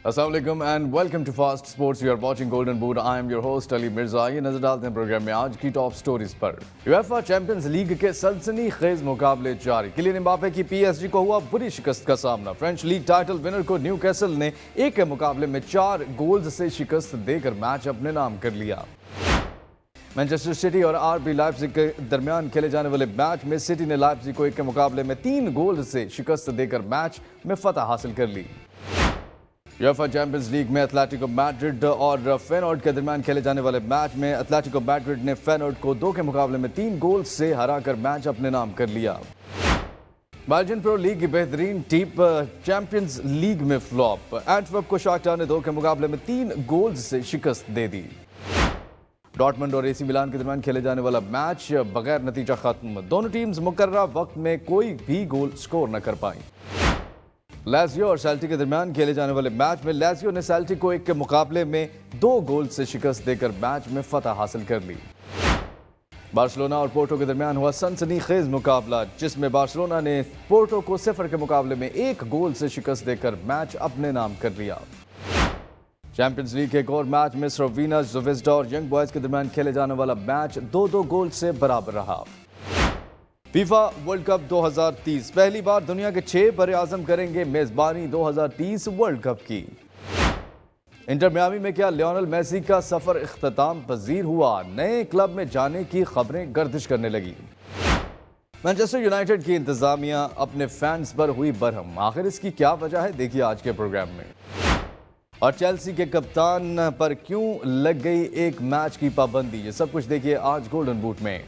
अस्सलाम वालेकुम and welcome to fast sports. You are watching golden boot. I am your host Ali Mirza. ये नजर डालते हैं प्रोग्राम में आज की टॉप स्टोरीज पर। यूएफए चैंपियंस लीग के सनसनीखेज मुकाबले जारी। किलियन एम्बापे की पीएसजी को हुआ बुरी शिकस्त का सामना। फ्रेंच लीग टाइटल विनर को न्यूकैसल ने एक के मुकाबले में 4 गोल्स से शिकस्त देकर मैच अपने नाम कर लिया। मैनचेस्टर सिटी और आरबी लाइप्जिग के दरमियान खेले जाने वाले मैच में सिटी ने लाइप्जिग को एक के मुकाबले में 3 गोल से शिकस्त देकर मैच में फतह हासिल कर ली। यूएफए चैंपियंस लीग में एथलेटिको मैड्रिड और फेनोर्ड के दरमियान खेले जाने वाले मैच में एथलेटिको मैड्रिड ने फेनोर्ड को 2 के मुकाबले में 3 गोल से हराकर मैच अपने नाम कर लिया। बेल्जियन प्रो लीग की बेहतरीन टीम चैंपियंस लीग में फ्लॉप। एंटवर्प को शाख्तार ने 2 के मुकाबले में 3 गोल से शिकस्त दे दी। डॉर्टमुंड और एसी मिलान के दरमियान खेले जाने वाला मैच बगैर नतीजा खत्म। दोनों टीम्स मुकर्ररा वक्त में कोई भी गोल स्कोर न कर पाई। लाजियो और सेल्टिक के दरमियान खेले जाने वाले मैच में लाजियो ने सेल्टिक को 1 के मुकाबले में 2 गोल से शिकस्त देकर मैच में फतह हासिल कर ली। बार्सिलोना और पोर्टो के दरमियान हुआ सनसनीखेज मुकाबला, जिसमें बार्सिलोना ने पोर्टो को 0 के मुकाबले में 1 गोल से शिकस्त देकर मैच अपने नाम कर लिया। चैंपियंस लीग के एक और मैच में स्लोवेनिया ज़्वेज़दा और यंग बॉयज के दरमियान खेले जाने वाला मैच 2-2 गोल से बराबर रहा। फीफा वर्ल्ड कप 2030 पहली बार दुनिया के 6 बड़े-आज़म करेंगे मेजबानी 2030 वर्ल्ड कप की। इंटर मियामी में क्या लियोनेल मेसी का सफर इख्तिताम पजीर हुआ? नए क्लब में जाने की खबरें गर्दिश करने लगी। मैनचेस्टर यूनाइटेड की इंतजामिया अपने फैंस पर हुई बरहम। आखिर इसकी क्या वजह है, देखिए आज के प्रोग्राम में। और चेल्सी के कप्तान पर क्यों लग गई एक मैच की पाबंदी, ये सब कुछ देखिए आज गोल्डन बूट में।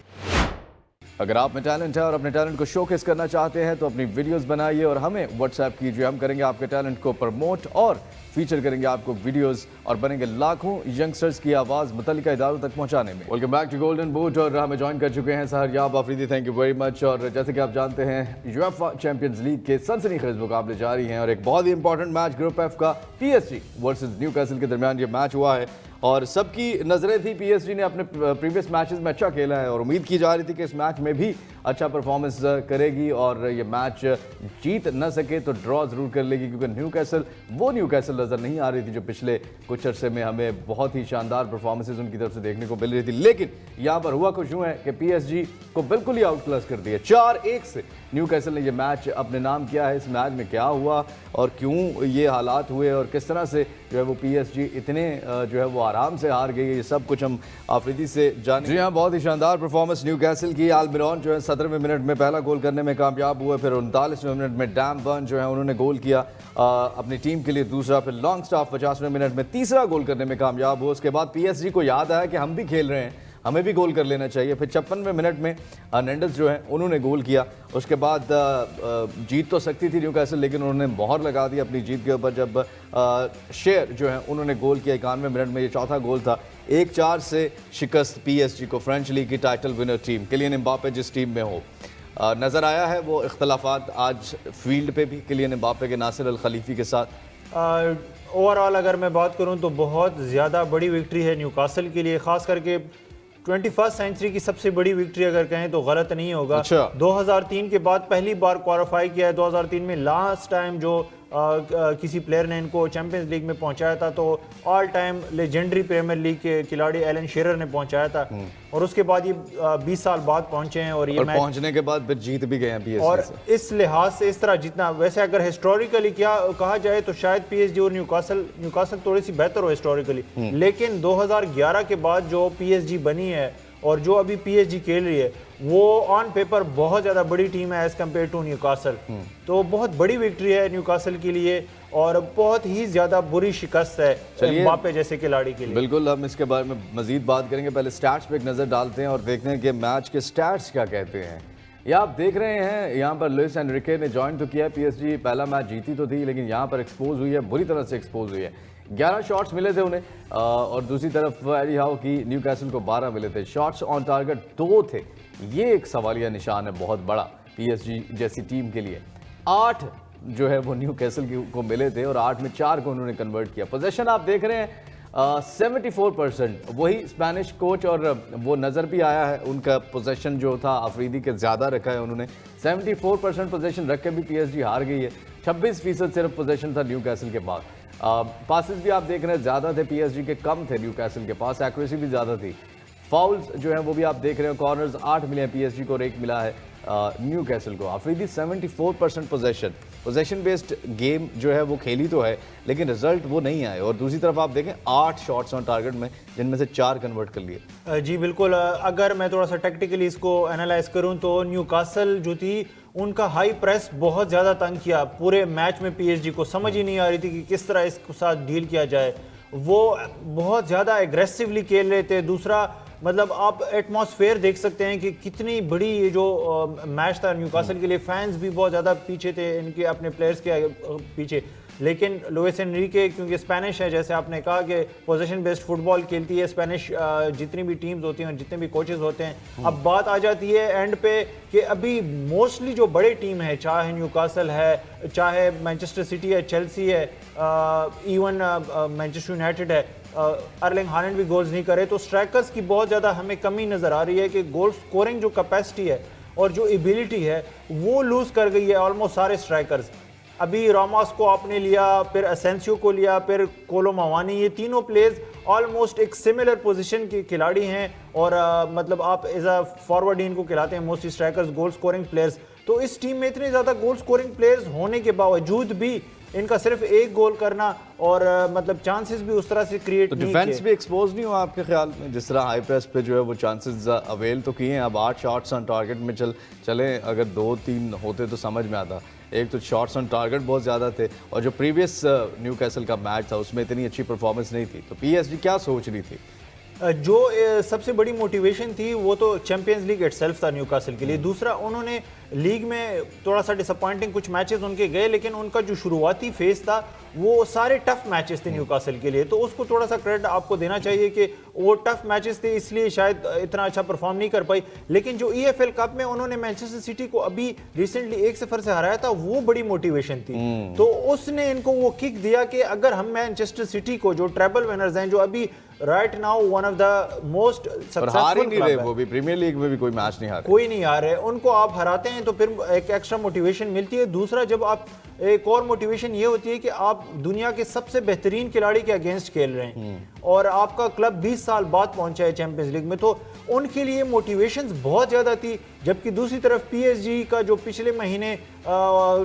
अगर आप में टैलेंट है और अपने टैलेंट को शोकेस करना चाहते हैं तो अपनी वीडियोस बनाइए और हमें व्हाट्सएप कीजिए। हम करेंगे आपके टैलेंट को प्रमोट और फीचर करेंगे आपको वीडियोस और बनेंगे लाखों यंगस्टर्स की आवाज़ मुतल्लिका इदारों तक पहुंचाने में। Welcome back to golden boot और हमें ज्वाइन कर चुके हैं Shahryab Afridi. Thank you very much. और जैसे कि आप जानते हैं यूएफए चैंपियंस लीग के सनसनीखेज मुकाबले जारी हैं और एक बहुत ही इंपॉर्टेंट मैच ग्रुप एफ का पीएसजी वर्सेस न्यूकैसल के दरमियान ये मैच हुआ है और सबकी नजरें थी पीएसजी ने अपने प्रीवियस मैचेस में अच्छा खेला है और उम्मीद की जा रही थी कि इस मैच में भी अच्छा परफॉर्मेंस करेगी और ये मैच जीत न सके तो ड्रॉ जरूर कर लेगी, क्योंकि न्यूकैसल वो न्यूकैसल नजर नहीं आ रही थी जो पिछले कुछ अरसे में हमें बहुत ही शानदार परफॉर्मेंसेस उनकी तरफ से देखने को मिल रही थी। लेकिन यहाँ पर हुआ कुछ यूँ है कि पीएसजी को बिल्कुल ही आउट क्लास कर दिया। 4-1 से न्यूकैसल ने यह मैच अपने नाम किया है। इस मैच में क्या हुआ और क्यों ये हालात हुए और किस तरह से जो है वो पीएसजी इतने जो है वो आराम से हार गई है, ये सब कुछ हम आफरीदी से जाने। जी हाँ, बहुत ही शानदार परफॉर्मेंस न्यूकैसल की। अल्मिरॉन जो है 17वें मिनट में पहला गोल करने में कामयाब हुए, फिर 39वें मिनट में डैम बर्न जो है उन्होंने गोल किया अपनी टीम के लिए दूसरा, फिर लॉन्ग स्टाफ 50वें मिनट में तीसरा गोल करने में कामयाब हुआ। उसके बाद पीएसजी को याद आया कि हम भी खेल रहे हैं, हमें भी गोल कर लेना चाहिए। फिर 56वें मिनट में हर्नांडेज जो है उन्होंने गोल किया। उसके बाद जीत तो सकती थी न्यूकैसल, लेकिन उन्होंने मोहर लगा दी अपनी जीत के ऊपर जब शेर जो है उन्होंने गोल किया 91वें मिनट में। ये चौथा गोल था। 1-4 से शिकस्त पीएसजी को। फ्रेंच लीग की title winner team Kylian Mbappe जिस टीम में हो, नज़र आया है वो इख्तलाफात आज फील्ड पे भी किलियन एम्बापे के नासिर अल खलीफी के साथ। ओवरऑल अगर मैं बात करूं तो बहुत ज़्यादा बड़ी विक्ट्री है न्यूकासल के लिए, ख़ास करके 21st सेंचुरी की सबसे बड़ी विक्ट्री अगर कहें तो गलत नहीं होगा। अच्छा। 2003 के बाद पहली बार क्वालिफाई किया है। 2003 में लास्ट टाइम जो किसी प्लेयर ने इनको चैंपियंस लीग में पहुंचाया था तो all time legendary Premier League के खिलाड़ी एलन शेरर ने पहुंचाया था और उसके बाद ये 20 साल बाद पहुंचे हैं और ये मैच पहुंचने के बाद फिर जीत भी गए हैं पीएसजी और से। इस लिहाज से इस तरह जितना वैसे अगर हिस्टोरिकली क्या कहा जाए तो शायद पीएसजी और न्यूकासल थोड़ी सी बेहतर हो हिस्टोरिकली, लेकिन 2011 के बाद जो पीएसजी बनी है और जो अभी पीएसजी खेल रही है वो ऑन पेपर बहुत ज़्यादा बड़ी टीम है एज कम्पेयर टू न्यूकासल। तो बहुत बड़ी विक्ट्री है न्यूकासल के लिए और बहुत ही ज़्यादा बुरी शिकस्त है एम्बापे जैसे खिलाड़ी के लिए। बिल्कुल, हम इसके बारे में मजीद बात करेंगे। पहले स्टैट्स पे एक नज़र डालते हैं और देखते हैं कि मैच के स्टैट्स क्या कहते हैं। ये आप देख रहे हैं यहाँ पर लुइस एनरिके ने ज्वाइन तो किया है पीएसजी, पहला मैच जीती तो थी लेकिन यहाँ पर एक्सपोज हुई है, बुरी तरह से एक्सपोज हुई है। 11 शॉट्स मिले थे उन्हें और दूसरी तरफ एडी हाउ की न्यूकैसल को 12 मिले थे। शॉट्स ऑन टारगेट 2 थे, ये एक सवालिया निशान है बहुत बड़ा पीएसजी जैसी टीम के लिए। 8 जो है वो न्यूकैसल को मिले थे और 8 में 4 को उन्होंने कन्वर्ट किया। पोजीशन आप देख रहे हैं 74%, वही स्पेनिश कोच और वो नज़र भी आया है उनका पोजीशन जो था अफरीदी के ज़्यादा रखा है उन्होंने। 74% पोजीशन रख के भी पीएसजी हार गई है। 26% सिर्फ पोजीशन था न्यूकैसल के पास। पासेस भी आप देख रहे हैं ज़्यादा थे पीएसजी के, कम थे न्यूकैसल के पास, एक्यूरेसी भी ज़्यादा थी। फाउल्स जो है वो भी आप देख रहे हो, कॉर्नर्स 8 मिले हैं पीएसजी को और 1 मिला है न्यूकैसल को। अफरीदी 74% पोजेशन बेस्ड गेम जो है वो खेली तो है, लेकिन रिजल्ट वो नहीं आए। और दूसरी तरफ आप देखें 8 शॉट्स ऑन टारगेट में, जिनमें से 4 कन्वर्ट कर लिए। जी बिल्कुल, अगर मैं थोड़ा सा टेक्टिकली इसको एनालाइज करूं तो न्यूकासल जो थी उनका हाई प्रेस बहुत ज़्यादा तंग किया पूरे मैच में। पीएसजी को समझ ही नहीं आ रही थी कि किस तरह इसके साथ डील किया जाए। वो बहुत ज़्यादा एग्रेसिवली खेल रहे थे। दूसरा मतलब आप एटमॉस्फेयर देख सकते हैं कि कितनी बड़ी ये जो मैच था न्यूकासल के लिए, फैंस भी बहुत ज़्यादा पीछे थे इनके अपने प्लेयर्स के पीछे। लेकिन लुइस एनरिके क्योंकि स्पेनिश है, जैसे आपने कहा कि पोजीशन बेस्ड फुटबॉल खेलती है स्पेनिश जितनी भी टीम्स होती हैं और जितने भी कोचेस होते हैं। अब बात आ जाती है एंड पे कि अभी मोस्टली जो बड़े टीम है, चाहे न्यूकासल है, चाहे मैनचेस्टर सिटी है, चेल्सी है, इवन मैनचेस्टर यूनाइटेड है, अर्लिंग हालैंड भी गोल्स नहीं करे, तो स्ट्राइकर्स की बहुत ज़्यादा हमें कमी नज़र आ रही है कि गोल स्कोरिंग जो कैपेसिटी है और जो एबिलिटी है वो लूज़ कर गई है ऑलमोस्ट सारे स्ट्राइकर्स। अभी रामोस को आपने लिया, फिर असेंसियो को लिया, फिर कोलो मवानी, ये तीनों प्लेयर्स ऑलमोस्ट एक सिमिलर पोजीशन के खिलाड़ी हैं और मतलब आप एज अ फॉरवर्ड इनको खिलाते हैं mostly strikers, goal scoring players. तो इस टीम में इतने ज़्यादा गोल स्कोरिंग प्लेयर्स होने के बावजूद भी इनका सिर्फ एक गोल करना और मतलब चांसेस भी उस तरह से क्रिएट नहीं किए। डिफेंस भी एक्सपोज नहीं हुआ आपके ख्याल में? जिस तरह हाई प्रेस पे जो है वो चांसेस अवेल तो किए हैं। अब 8 शॉट्स ऑन टारगेट में चले, अगर 2-3 होते तो समझ में आता। एक तो शॉट्स ऑन टारगेट बहुत ज़्यादा थे और जो प्रीवियस न्यूकैसल का मैच था उसमें इतनी अच्छी परफॉर्मेंस नहीं थी। तो पीएसजी क्या सोच रही थी? जो सबसे बड़ी मोटिवेशन थी वो तो चैंपियंस लीग इटसेल्फ था न्यूकासल के लिए। दूसरा, उन्होंने लीग में थोड़ा सा डिसअपॉइंटिंग कुछ मैचेस उनके गए, लेकिन उनका जो शुरुआती फेज था वो सारे टफ मैचेस थे न्यूकासल के लिए, तो उसको थोड़ा सा क्रेडिट आपको देना चाहिए कि वो टफ मैचेस थे इसलिए शायद इतना अच्छा परफॉर्म नहीं कर पाई। लेकिन जो ईएफएल कप में उन्होंने मैनचेस्टर सिटी को अभी रिसेंटली 1-0 से हराया था, वो बड़ी मोटिवेशन थी। तो उसने इनको वो किक दिया कि अगर हम मैनचेस्टर सिटी को, जो ट्रेबल विनर्स हैं, जो अभी right now one of the most successful club है, वो भी प्रीमियर लीग में भी कोई मैच नहीं हारे, कोई नहीं आ रहे, उनको आप हराते हैं तो फिर एक एक्स्ट्रा मोटिवेशन मिलती है। दूसरा, जब आप एक और मोटिवेशन ये होती है कि आप दुनिया के सबसे बेहतरीन खिलाड़ी के अगेंस्ट खेल रहे हैं और आपका क्लब 20 साल बाद पहुंचा है चैंपियंस लीग में, तो उनके लिए मोटिवेशंस बहुत ज़्यादा थी। जबकि दूसरी तरफ पीएसजी का जो पिछले महीने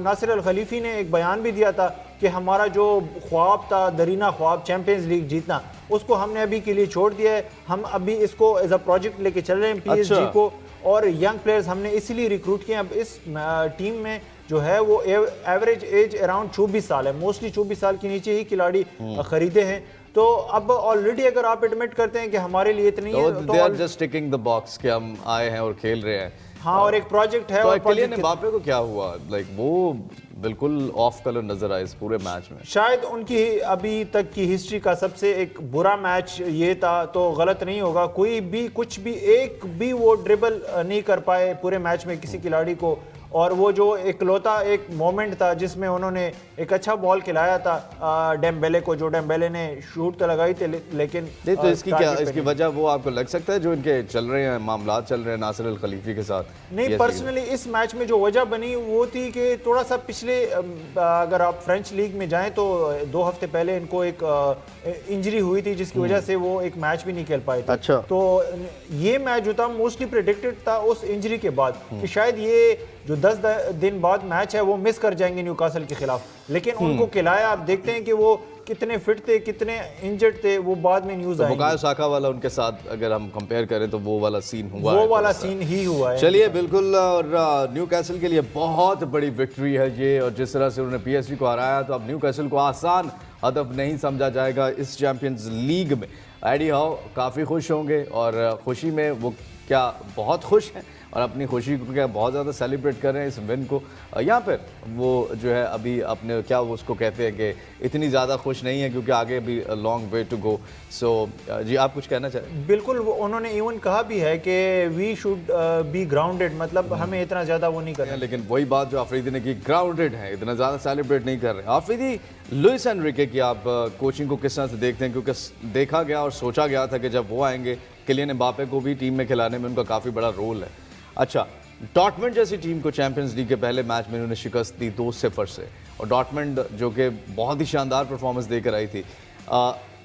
नासिर अल खलीफी ने एक बयान भी दिया था कि हमारा जो ख्वाब था, दरीना ख्वाब चैंपियंस लीग जीतना, उसको हमने अभी के लिए छोड़ दिया है। हम अभी इसको एज अ प्रोजेक्ट लेके चल रहे हैं पीएसजी को, और यंग प्लेयर्स हमने इसीलिए रिक्रूट किए। अब इस टीम में जो है वो एवरेज एज अराउंड 24 साल है, मोस्टली 24 साल के नीचे ही खिलाड़ी खरीदे हैं। तो अब ऑलरेडी अगर आप एडमिट करते हैं कि हमारे लिए इतनी तो they are just ticking the box कि हम आए हैं और खेल रहे हैं। हाँ, और एक प्रोजेक्ट है। तो और किलियन एम्बापे को क्या हुआ? लाइक वो बिल्कुल ऑफ कलर नजर आए इस पूरे मैच में। शायद उनकी अभी तक की हिस्ट्री का सबसे एक बुरा मैच ये था, तो गलत नहीं होगा कोई भी कुछ भी एक भी वो ड्रिबल नहीं कर पाए पूरे मैच में किसी खिलाड़ी को। और वो जो इकलौता एक मोमेंट था जिसमें उन्होंने एक अच्छा बॉल खिलाया था डेम्बेले को, जो डेम्बेले ने शूट तो लगाई थी, लेकिन नहीं तो इसकी क्या, इसकी वजह वो आपको लग सकता है जो इनके चल रहे हैं मामला चल रहे हैं नासिर अल खलीफी के साथ? नहीं, पर्सनली इस मैच में जो वजह बनी वो थी कि थोड़ा सा पिछले, अगर आप फ्रेंच लीग में जाएं तो 2 हफ्ते पहले इनको एक इंजरी हुई थी जिसकी वजह से वो एक मैच भी नहीं खेल पाए थे। अच्छा। तो ये मैच जो था मोस्टली प्रेडिक्टेड था उस इंजरी के बाद कि शायद ये जो 10 दिन बाद मैच है वो मिस कर जाएंगे न्यूकासल के खिलाफ, लेकिन उनको खिलाया। आप देखते हैं कि वो कितने फिट थे, कितने इंजर्ड थे, वो बाद में न्यूज़ आएगी। बुकायो साका वाला उनके साथ अगर हम कंपेयर करें तो वो वाला सीन हुआ है, वो वाला सीन ही हुआ है। चलिए बिल्कुल, और न्यूकैसल के लिए बहुत बड़ी विक्ट्री है ये, और जिस तरह से उन्होंने पीएसजी को हराया तो अब न्यूकैसल को आसान हदफ नहीं समझा जाएगा इस चैंपियंस लीग में। एडी हाउ काफ़ी खुश होंगे और खुशी में वो क्या बहुत खुश हैं और अपनी खुशी को क्या बहुत ज़्यादा सेलिब्रेट कर रहे हैं इस विन को। यहाँ पर वो जो है अभी अपने क्या वो उसको कहते हैं कि इतनी ज़्यादा खुश नहीं है क्योंकि आगे भी लॉन्ग वे टू गो। सो जी, आप कुछ कहना चाहें? बिल्कुल, उन्होंने इवन कहा भी है कि वी शुड बी ग्राउंडेड, मतलब हमें इतना ज़्यादा वो नहीं करना। लेकिन वही बात जो आफरीदी ने की, ग्राउंडेड है, इतना ज़्यादा सेलिब्रेट नहीं कर रहे। आफरीदी, लुइस एनरिके की आप कोचिंग को किस तरह से देखते हैं? क्योंकि देखा गया और सोचा गया था कि जब वो आएंगे किलियन एम्बापे को भी टीम में खिलाने में उनका काफ़ी बड़ा रोल है। अच्छा, डॉर्टमुंड जैसी टीम को चैंपियंस लीग के पहले मैच में उन्होंने शिकस्त दी 2-0 से, और डॉर्टमंड जो कि बहुत ही शानदार परफॉर्मेंस देकर आई थी।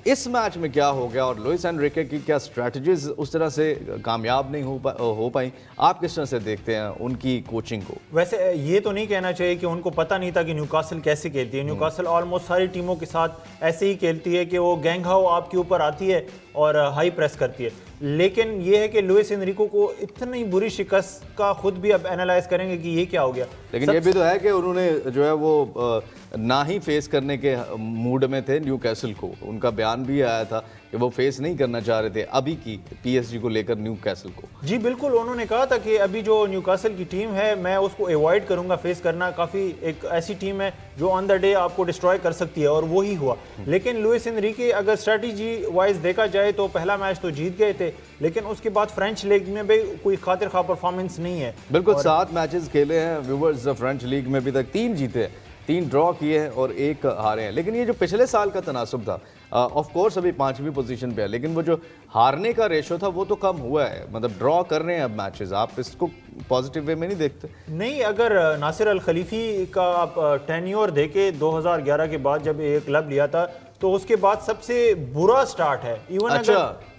इस मैच में क्या हो गया और लुइस एनरिके की क्या स्ट्रैटेजीज उस तरह से कामयाब नहीं हो पाई? आप किस तरह से देखते हैं उनकी कोचिंग को? वैसे ये तो नहीं कहना चाहिए कि उनको पता नहीं था कि न्यूकासल कैसे खेलती है। न्यूकासल ऑलमोस्ट सारी टीमों के साथ ऐसे ही खेलती है कि वो गैंग हाउ आपके ऊपर आती है और हाई प्रेस करती है। लेकिन ये है कि लुइस एनरिको को इतनी बुरी शिकस्त का खुद भी अब एनालाइज करेंगे कि ये क्या हो गया। लेकिन ये भी तो है कि उन्होंने जो है वो ना ही फेस करने के मूड में थे न्यूकैसल को। उनका बयान भी आया था कि वो फेस नहीं करना चाह रहे थे अभी की पीएसजी को लेकर न्यूकैसल को। जी बिल्कुल, उन्होंने कहा था कि अभी जो न्यूकासल की टीम है मैं उसको अवॉइड करूंगा फेस करना। काफ़ी एक ऐसी टीम है जो ऑन द डे आपको डिस्ट्रॉय कर सकती है और वो ही हुआ। लेकिन लुइस एनरिके अगर स्ट्रेटजी वाइज देखा जाए तो पहला मैच तो जीत गए थे, लेकिन उसके बाद फ्रेंच लीग में भी कोई खातिर खा परफॉर्मेंस नहीं है। बिल्कुल 7 मैचेस खेले हैं व्यूवर्स। फ्रेंच लीग में अभी तक 3 जीते हैं, 3 ड्रॉ किए हैं और 1 हारे हैं। लेकिन ये जो पिछले साल का तनासुब था, ऑफ कोर्स अभी 5वीं पोजीशन पे है, लेकिन वो जो हारने का रेशो था वो तो कम हुआ है। मतलब ड्रॉ कर रहे हैं अब मैचेस। आप इसको पॉजिटिव वे में नहीं देखते? नहीं, अगर नासिर अल खलीफी का आप टेन्योर देके 2011 के बाद जब ये क्लब लिया था तो उसके बाद सबसे बुरा स्टार्ट है। इवन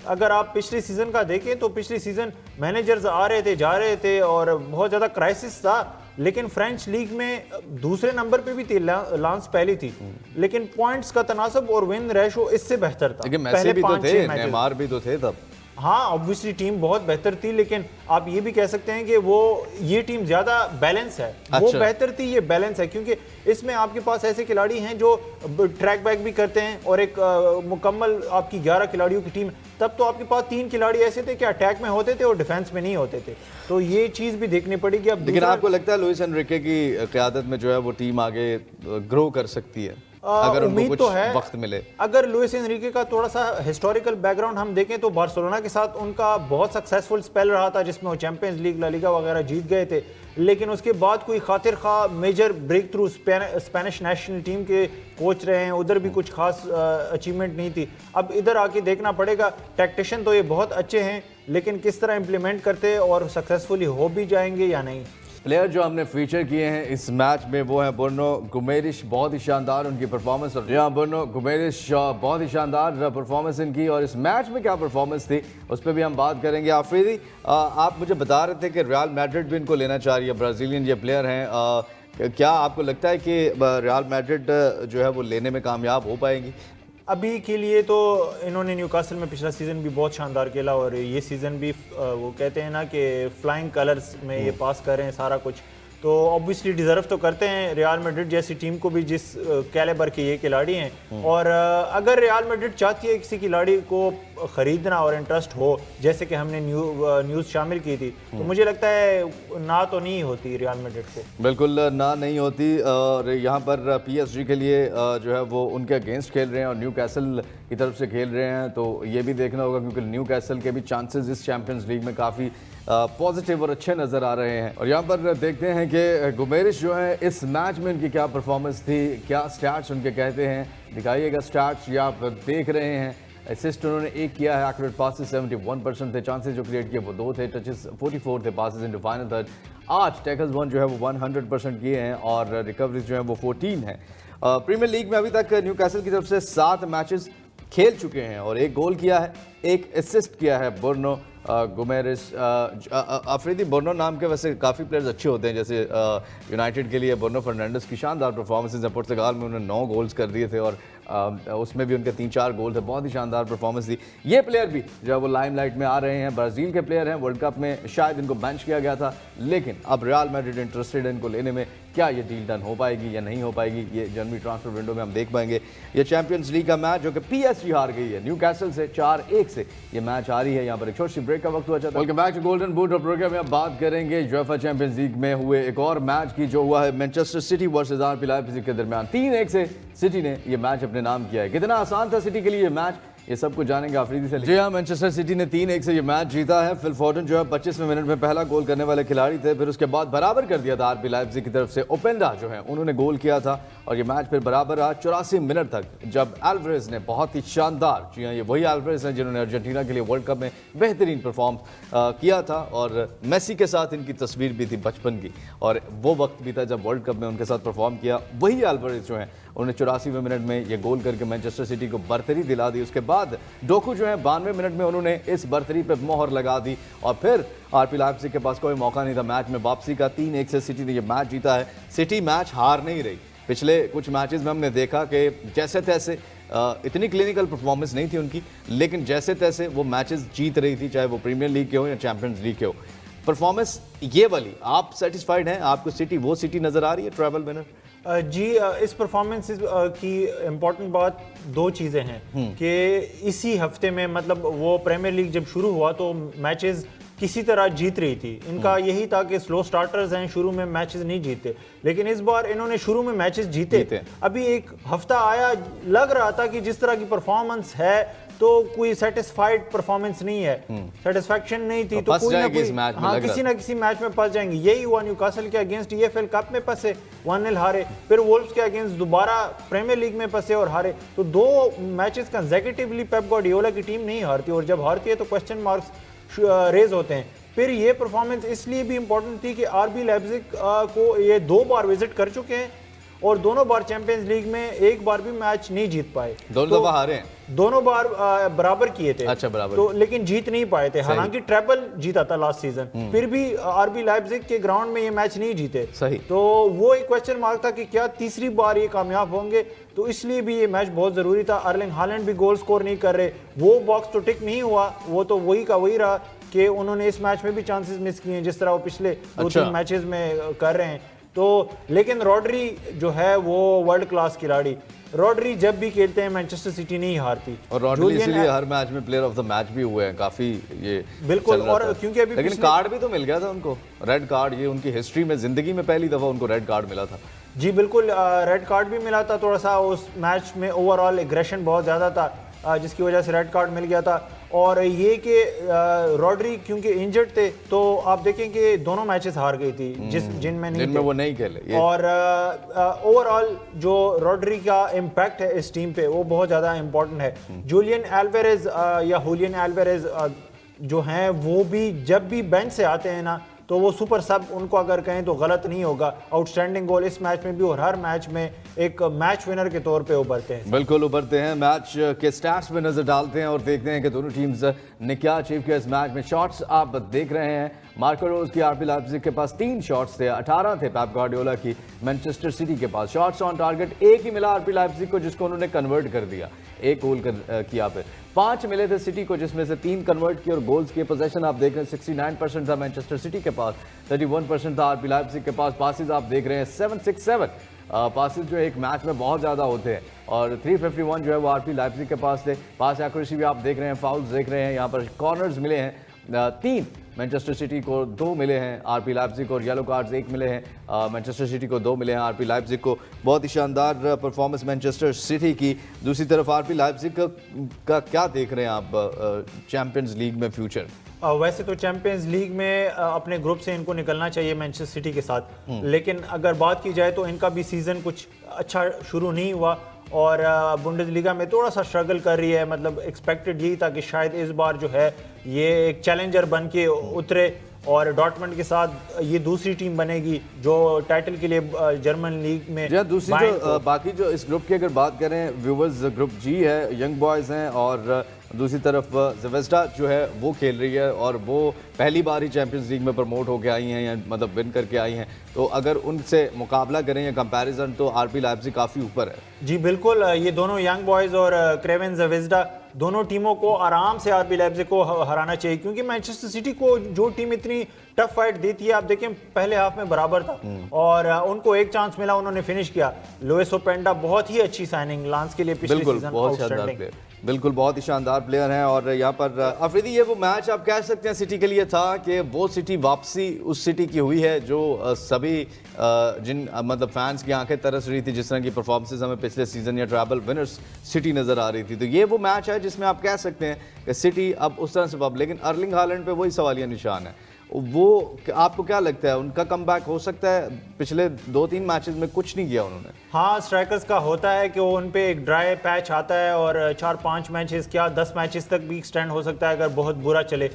अगर आप पिछले सीजन का देखें तो पिछले सीजन मैनेजर्स आ रहे थे जा रहे थे और बहुत ज़्यादा क्राइसिस था, लेकिन फ्रेंच लीग में दूसरे नंबर पे भी थी, लांस पहली थी, लेकिन पॉइंट्स का तनासब और विन रेशो इससे बेहतर था। लेकिन मेसी भी तो थे, नेमार भी तो थे तब। हाँ, ऑब्वियसली टीम बहुत बेहतर थी, लेकिन आप ये भी कह सकते हैं कि ये टीम ज्यादा बैलेंस है। वो बेहतर थी, ये बैलेंस है, क्योंकि इसमें आपके पास ऐसे खिलाड़ी हैं जो ट्रैक बैक भी करते हैं और एक मुकम्मल आपकी 11 खिलाड़ियों की टीम। तब तो आपके पास 3 खिलाड़ी ऐसे थे कि अटैक में होते थे और डिफेंस में नहीं होते थे, तो ये चीज भी देखनी पड़ेगी। अब लेकिन आपको लगता है लुइस एनरिके की क़यादत में जो है वो टीम आगे ग्रो कर सकती है अगर उनको कुछ वक्त मिले? अगर लुइस एनरिके का थोड़ा सा हिस्टोरिकल बैकग्राउंड हम देखें तो बार्सिलोना के साथ उनका बहुत सक्सेसफुल स्पेल रहा था जिसमें वो चैंपियंस लीग, ला लीगा वगैरह जीत गए थे, लेकिन उसके बाद कोई खातिर खा major breakthrough Spanish national team के कोच रहे हैं, उधर भी कुछ खास अचीवमेंट नहीं थी। अब इधर आके देखना पड़ेगा। टैक्टिशियन तो ये बहुत अच्छे हैं, लेकिन किस तरह इंप्लीमेंट करते और सक्सेसफुली हो भी जाएंगे या नहीं। प्लेयर जो हमने फीचर किए हैं इस मैच में वो है ब्रूनो गुमेरिश। बहुत ही शानदार उनकी परफॉर्मेंस। और यहाँ ब्रूनो गुमेरिश बहुत ही शानदार परफॉर्मेंस इनकी, और इस मैच में क्या परफॉर्मेंस थी उस पर भी हम बात करेंगे। आफरीदी, आप मुझे बता रहे थे कि रियल मैड्रिड भी इनको लेना चाह रही है, ब्राज़ीलियन ये प्लेयर हैं। क्या आपको लगता है कि रियल मैड्रिड जो है वो लेने में कामयाब हो पाएंगी? अभी के लिए तो इन्होंने न्यूकासल में पिछला सीज़न भी बहुत शानदार खेला और ये सीज़न भी वो कहते हैं ना कि फ्लाइंग कलर्स में ये पास कर रहे हैं सारा कुछ, तो ऑब्वियसली डिज़र्व तो करते हैं रियल मैड्रिड जैसी टीम को भी जिस कैलिबर के ये खिलाड़ी हैं। और अगर रियल मैड्रिड चाहती है किसी खिलाड़ी को ख़रीदना और इंटरेस्ट हो, जैसे कि हमने न्यूज़ शामिल की थी, तो मुझे लगता है ना तो नहीं होती रियल मैड्रिड को। बिल्कुल ना नहीं होती। और यहाँ पर पीएसजी के लिए जो है वो उनके अगेंस्ट खेल रहे हैं और न्यूकैसल की तरफ से खेल रहे हैं, तो ये भी देखना होगा क्योंकि न्यूकैसल के भी चांसेस इस चैंपियंस लीग में काफ़ी पॉजिटिव और अच्छे नज़र आ रहे हैं। और यहाँ पर देखते हैं कि गुमेरिश जो है इस मैच में उनकी क्या परफॉर्मेंस थी, क्या स्टैट्स उनके कहते हैं, दिखाइएगा स्टैट्स। ये आप देख रहे हैं, असिस्ट उन्होंने 1 किया है, एक्यूरेट पासेस 71% थे, चांसेस जो क्रिएट किए वो 2 थे, टचेस 44 थे, passes into final third 8, tackles 1 जो है वो 100% किए हैं और रिकवरीज जो है वो 14 है। प्रीमियर लीग में अभी तक न्यूकैसल की तरफ से 7 मैचेस खेल चुके हैं और 1 गोल किया है, 1 असिस्ट किया है ब्रूनो गुमेरिश। अफरीदी, ब्रूनो नाम के वैसे काफ़ी प्लेयर्स अच्छे होते हैं, जैसे यूनाइटेड के लिए ब्रूनो फर्नांडिस की शानदार परफॉर्मेंसेज हैं। पुर्तगाल में उन्होंने 9 गोल्स कर दिए थे और उसमें भी उनके 3-4 गोल थे, बहुत ही शानदार परफॉर्मेंस थी। ये प्लेयर भी जो है वो लाइमलाइट में आ रहे हैं, ब्राज़ील के प्लेयर हैं, वर्ल्ड कप में शायद इनको बेंच किया गया था, लेकिन अब रियल मैड्रिड इंटरेस्टेड है इनको लेने में। क्या ये डील डन हो पाएगी या नहीं हो पाएगी, ये जनवरी ट्रांसफर विंडो में हम देख पाएंगे। ये चैंपियंस लीग का मैच जो कि पीएसजी हार गई है न्यूकैसल से 4-1 से, ये मैच आ रही है। यहाँ पर एक छोटी सी ब्रेक का वक्त हुआ चाहता है। Welcome back to golden boot program में अब बात करेंगे यूएफए चैंपियंस लीग में हुए एक और मैच की, जो हुआ है Manchester City versus RB Leipzig के दरमियान। 3-1 से सिटी ने ये मैच अपने नाम किया है। कितना आसान था सिटी के लिए ये मैच, ये सब कुछ जानेंगे आफरीदी से। जी हाँ, मैनचेस्टर सिटी ने 3-1 से ये मैच जीता है। फिल फोर्डन जो है 25वें मिनट में पहला गोल करने वाले खिलाड़ी थे, फिर उसके बाद बराबर कर दिया था आरबी लाइप्जिग की तरफ से ओपेंडा जो है उन्होंने गोल किया था और ये मैच फिर बराबर रहा 84 मिनट तक, जब एल्वारेज ने बहुत ही शानदार, जी हाँ ये वही एल्वारेज हैं जिन्होंने अर्जेंटीना के लिए वर्ल्ड कप में बेहतरीन परफॉर्म किया था और मेसी के साथ इनकी तस्वीर भी थी बचपन की और वो वक्त भी था जब वर्ल्ड कप में उनके साथ परफॉर्म किया। वही एल्वारेज जो है उन्होंने 84वें मिनट में ये गोल करके मैनचेस्टर सिटी को बर्तरी दिला दी। उसके बाद डोकू जो है 92वें मिनट में उन्होंने इस बर्तरी पे मोहर लगा दी और फिर आरबी लाइप्जिग के पास कोई मौका नहीं था मैच में वापसी का। 3-1 से सिटी ने ये मैच जीता है। सिटी मैच हार नहीं रही। पिछले कुछ मैचेस में हमने देखा कि जैसे तैसे इतनी क्लिनिकल परफॉर्मेंस नहीं थी उनकी, लेकिन जैसे तैसे वो मैचेस जीत रही थी, चाहे वो प्रीमियर लीग के हो या चैंपियंस लीग के हो। परफॉर्मेंस ये वाली आप सेटिस्फाइड हैं? आपको सिटी वो सिटी नजर आ रही है ट्रैवल विनर? जी, इस परफॉर्मेंस की इम्पोर्टेंट बात दो चीज़ें हैं कि इसी हफ्ते में मतलब वो प्रीमियर लीग जब शुरू हुआ तो मैचेस किसी तरह जीत रही थी। इनका यही था कि स्लो स्टार्टर्स हैं, शुरू में मैचेस नहीं जीते, लेकिन इस बार इन्होंने शुरू में मैचेस जीते। अभी एक हफ्ता आया, लग रहा था कि जिस तरह की परफॉर्मेंस है तो कोई सेटिस्फाइड परफॉर्मेंस नहीं है, सेटिस्फैक्शन नहीं थी, तो कोई ना कोई किसी ना किसी मैच में फंस जाएंगे। यही हुआ न्यूकासल के अगेंस्ट, EFL कप में फंसे 1-0 हारे, फिर वोल्व्स के अगेंस्ट दोबारा प्रीमियर लीग में फंसे और हारे। तो 2 मैचेस कंसेक्यूटिवली पेप गार्डियोला की टीम नहीं हारती और जब हारती है तो क्वेश्चन मार्क्स रेज होते हैं। फिर ये परफॉर्मेंस इसलिए भी इंपॉर्टेंट थी कि आरबी लाइप्जिग को ये 2 बार विजिट कर चुके हैं और दोनों बार चैंपियंस लीग में एक बार भी मैच नहीं जीत पाए। दोनों दफा हारे हैं, दोनों बार बराबर किए थे। अच्छा, बराबर तो लेकिन जीत नहीं पाए थे। हालांकि ट्रेबल जीता था लास्ट सीजन, फिर भी आरबी लाइप्जिग के ग्राउंड में ये मैच नहीं जीते। सही। तो वो एक क्वेश्चन मार्क था कि क्या तीसरी बार ये कामयाब होंगे, तो इसलिए भी ये मैच बहुत जरूरी था। अर्लिंग हालैंड भी गोल स्कोर नहीं कर रहे, वो बॉक्स तो टिक नहीं हुआ, वो तो वही का वही रहा कि उन्होंने इस मैच में भी चांसेस मिस किए हैं जिस तरह वो पिछले 2-3 मैचेस में कर रहे हैं। तो लेकिन रॉड्री जो है वो वर्ल्ड क्लास खिलाड़ी, रॉड्री जब भी खेलते हैं मैनचेस्टर सिटी नहीं हारती और रॉड्री इसलिए हर मैच में प्लेयर ऑफ द मैच भी हुए हैं काफी। ये बिल्कुल, और क्योंकि अभी लेकिन कार्ड भी तो मिल गया था उनको, रेड कार्ड। ये उनकी हिस्ट्री में जिंदगी में पहली दफा उनको रेड कार्ड मिला था। जी बिल्कुल, रेड कार्ड भी मिला था। थोड़ा सा उस मैच में ओवरऑल एग्रेशन बहुत ज़्यादा था जिसकी वजह से रेड कार्ड मिल गया था। और ये कि रॉड्री क्योंकि इंजर्ड थे तो आप देखें कि दोनों मैचेस हार गई थी जिनमें वो नहीं खेले। और ओवरऑल जो रॉड्री का इम्पैक्ट है इस टीम पे वो बहुत ज़्यादा इम्पोर्टेंट है। जूलियन एल्वारेज या हुलियन एल्वारेज जो हैं वो भी जब भी बेंच से आते हैं ना तो वो सुपर सब उनको अगर कहें तो गलत नहीं होगा। आउटस्टैंडिंग गोल इस मैच में भी और हर मैच में एक मैच विनर के तौर पे उभरते हैं। बिल्कुल उभरते हैं, मैच के स्टैट्स में नजर डालते हैं और देखते हैं कि दोनों टीम्स ने क्या अचीव किया इस मैच में। शॉट्स आप देख रहे हैं, मार्को रोज की आरबी लाइप्जिग के पास 3 शॉट्स थे, 18 थे पेप गार्डियोला की मैनचेस्टर सिटी के पास। शॉट्स ऑन टारगेट 1 ही मिला आरबी लाइप्जिग को जिसको उन्होंने कन्वर्ट कर दिया, 1 गोल किया। फिर 5 मिले थे सिटी को जिसमें से 3 कन्वर्ट किए और गोल्स की पोजीशन आप देख रहे हैं 69% था मैनचेस्टर सिटी के पास, 31% था आरबी लाइप्जिग के पास। पासेस आप देख रहे हैं 767 पासेस जो एक मैच में बहुत ज़्यादा होते हैं और 351 जो है वो आरबी लाइप्जिग के पास थे। पास एक्यूरेसी भी आप देख रहे हैं, फाउल्स देख रहे हैं, यहाँ पर कॉर्नर्स मिले हैं 3 मैनचेस्टर सिटी को, 2 मिले हैं आरबी लाइप्जिग को और येलो कार्ड्स 1 मिले हैं मैनचेस्टर सिटी को, 2 मिले हैं आरबी लाइप्जिग को। बहुत ही शानदार परफॉर्मेंस मैनचेस्टर सिटी की। दूसरी तरफ आरबी लाइप्जिग का क्या देख रहे हैं आप चैंपियंस लीग में फ्यूचर? वैसे तो चैंपियंस लीग में अपने ग्रुप से इनको निकलना चाहिए मैनचेस्टर सिटी के साथ, लेकिन अगर बात की जाए तो इनका भी सीज़न कुछ अच्छा शुरू नहीं हुआ और बुंडेसलीगा में थोड़ा सा स्ट्रगल कर रही है। मतलब एक्सपेक्टेड यही था कि शायद इस बार जो है ये एक चैलेंजर बन के उतरे और डॉर्टमंड के साथ ये दूसरी टीम बनेगी जो टाइटल के लिए जर्मन लीग में। दूसरी जो बाकी जो इस ग्रुप की अगर बात करें व्यूवर्स, ग्रुप जी है, यंग बॉयज़ हैं और दूसरी तरफ ज़वेस्डा जो है वो खेल रही है और वो पहली बार ही चैंपियंस लीग में प्रमोट होकर आई हैं या मतलब विन करके आई हैं। तो अगर उनसे मुकाबला करें या कंपैरिजन तो आरबी लाइप्जिग काफ़ी ऊपर है। जी बिल्कुल, ये दोनों यंग बॉयज़ और क्रेवन ज़वेस्डा दोनों टीमों को आराम से आरबी लाइप्जिग को हराना चाहिए क्योंकि मैनचेस्टर सिटी को जो टीम इतनी टफ फाइट देती है, आप देखें पहले हाफ में बराबर था और उनको एक चांस मिला, उन्होंने फिनिश किया। लुइस ओपेंडा बहुत ही अच्छी साइनिंग लांस के लिए पिछले सीजन, आउटस्टैंडिंग। बिल्कुल बहुत ही शानदार प्लेयर हैं। और यहाँ पर अफरीदी, ये वो मैच आप कह सकते हैं सिटी के लिए था कि वो सिटी वापसी उस सिटी की हुई है जो सभी मतलब फैंस की आंखें तरस रही थी, जिस तरह की परफॉर्मेंसेज हमें पिछले सीजन या ट्रैवल विनर्स सिटी नज़र आ रही थी। तो ये वो मैच है जिसमें आप कह सकते हैं कि सिटी अब उस तरह से पब, लेकिन अर्लिंग हालैंड पे वही सवालिया निशान है। वो आपको क्या लगता है उनका कमबैक हो सकता है? पिछले 2-3 मैचेस में कुछ नहीं किया उन्होंने। हाँ, स्ट्राइकर्स का होता है कि वो उन पे एक ड्राई पैच आता है और 4-5 मैचेस क्या 10 मैचेस तक भी एक्सटेंड हो सकता है अगर बहुत बुरा चले।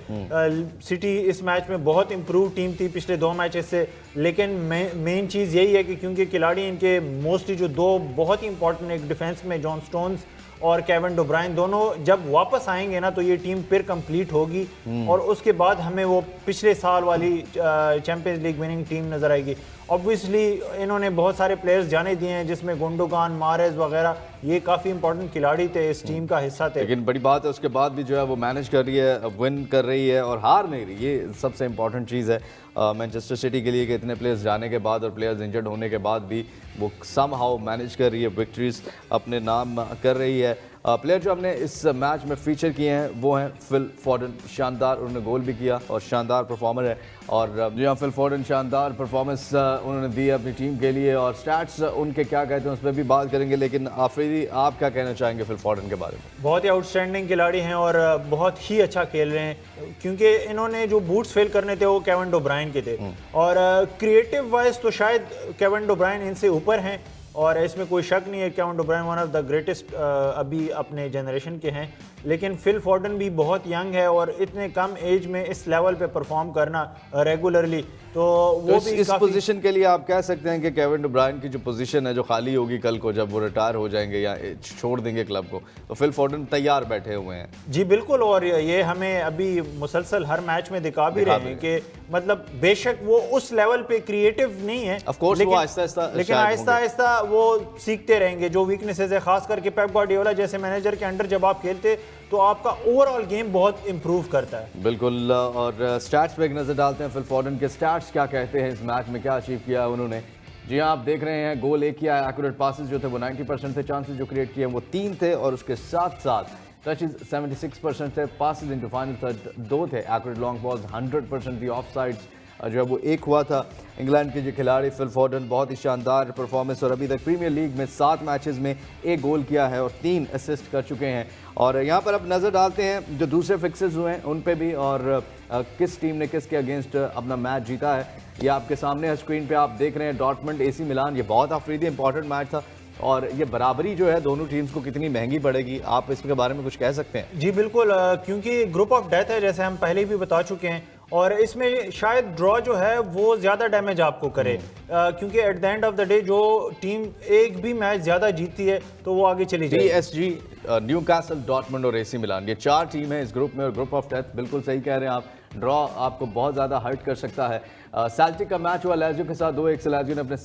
सिटी इस मैच में बहुत इंप्रूव टीम थी पिछले 2 मैचेस से, लेकिन मेन चीज़ यही है कि क्योंकि खिलाड़ी इनके मोस्टली जो 2 बहुत ही इंपॉर्टेंट, एक डिफेंस में जॉन स्टोन्स और केविन डुब्राइन, दोनों जब वापस आएंगे ना तो ये टीम फिर कंप्लीट होगी और उसके बाद हमें वो पिछले साल वाली चैंपियंस लीग विनिंग टीम नजर आएगी। ऑब्वियसली इन्होंने बहुत सारे प्लेयर्स जाने दिए हैं जिसमें गुंडोगान, मारेज वगैरह, ये काफ़ी इंपॉर्टेंट खिलाड़ी थे, इस टीम का हिस्सा थे। लेकिन बड़ी बात है उसके बाद भी जो है वो मैनेज कर रही है, विन कर रही है और हार नहीं रही। ये सबसे इंपॉर्टेंट चीज़ है मैनचेस्टर सिटी के लिए कि इतने प्लेयर्स जाने के बाद और प्लेयर्स इंजर्ड होने के बाद भी वो समहाउ मैनेज कर रही है, विक्ट्रीज अपने नाम कर रही है। प्लेयर जो हमने इस मैच में फीचर किए हैं वो हैं फिल फॉर्डन। शानदार उन्होंने गोल भी किया और शानदार परफॉर्मर है। और जो यहाँ फिल फॉर्डन शानदार परफॉर्मेंस उन्होंने दी अपनी टीम के लिए और स्टैट्स उनके क्या कहते हैं उस पर भी बात करेंगे। लेकिन आफरीदी, आप क्या कहना चाहेंगे फिल फॉर्डन के बारे में? बहुत ही आउटस्टैंडिंग खिलाड़ी हैं और बहुत ही अच्छा खेल रहे हैं क्योंकि इन्होंने जो बूट्स फिल करने थे वो केविन डुब्राइन के थे और क्रिएटिव वाइज तो शायद केविन डुब्राइन इनसे ऊपर हैं और इसमें कोई शक नहीं है। Kevin De Bruyne one of the greatest अभी अपने जनरेशन के हैं, लेकिन फिल फॉर्डन भी बहुत यंग है और इतने कम एज में इस लेवल पे परफॉर्म करना रेगुलरली, तो वो भी इस पोजीशन के लिए आप कह सकते हैं कि केविन डुब्राइन की जो पोजीशन है जो खाली होगी कल को जब वो रिटायर हो जाएंगे या छोड़ देंगे क्लब को, तो फिल फॉर्डन तैयार बैठे हुए हैं। जी बिल्कुल, और ये हमें अभी मुसलसल हर मैच में दिखा भी रहे हैं कि मतलब बेशक वो उस लेवल पे क्रिएटिव नहीं है, लेकिन आहिस्ता आहिस्ता वो सीखते रहेंगे जो वीकनेसेस है। खास करके पेप गार्डियोला जैसे मैनेजर के अंडर जब आप खेलते तो आपका ओवरऑल गेम बहुत इंप्रूव करता है। बिल्कुल। और स्टैट्स पे एक नजर डालते हैं, फिल फॉर्डन के स्टैट्स क्या कहते हैं, इस मैच में क्या अचीव किया उन्होंने। जी हाँ, आप देख रहे हैं गोल एक किया है, एक्यूरेट पासेस जो थे वो 90% थे, चांसेस जो क्रिएट किए वो 3 थे और उसके साथ साथ टचेस 76% थे, पासेस इनटू फाइनल थर्ड 2 थे, एक्यूरेट लॉन्ग बॉल्स 100% थी, ऑफ साइड्स जो है वो 1 हुआ था। इंग्लैंड के जो खिलाड़ी फिल फॉर्डन बहुत ही शानदार परफॉर्मेंस और अभी तक प्रीमियर लीग में 7 मैचेस में 1 गोल किया है और 3 असिस्ट कर चुके हैं। और यहाँ पर अब नज़र डालते हैं जो दूसरे फिक्सेस हुए हैं उन पे भी और किस टीम ने किसके अगेंस्ट अपना मैच जीता है ये आपके सामने है स्क्रीन पे आप देख रहे हैं। डॉर्टमंड AC मिलान, ये बहुत अफरीदी इंपॉर्टेंट मैच था और ये बराबरी जो है दोनों टीम्स को कितनी महंगी पड़ेगी, आप इसके बारे में कुछ कह सकते हैं? जी बिल्कुल, क्योंकि ग्रुप ऑफ डेथ है जैसे हम पहले भी बता चुके हैं और इसमें शायद ड्रॉ जो है वो ज़्यादा डैमेज आपको करे क्योंकि at the end of the day जो टीम एक भी मैच ज़्यादा जीतती है तो वो आगे चली जाएगी। PSG, न्यूकासल, डॉर्टमंड और AC मिलान, ये 4 टीम है इस ग्रुप में और ग्रुप ऑफ डेथ बिल्कुल सही कह रहे हैं आप, ड्रॉ आपको बहुत ज़्यादा हर्ट कर सकता है। सेल्टिक का मैच हुआ लाजियो के साथ 2-1 से लाजियो ने अपने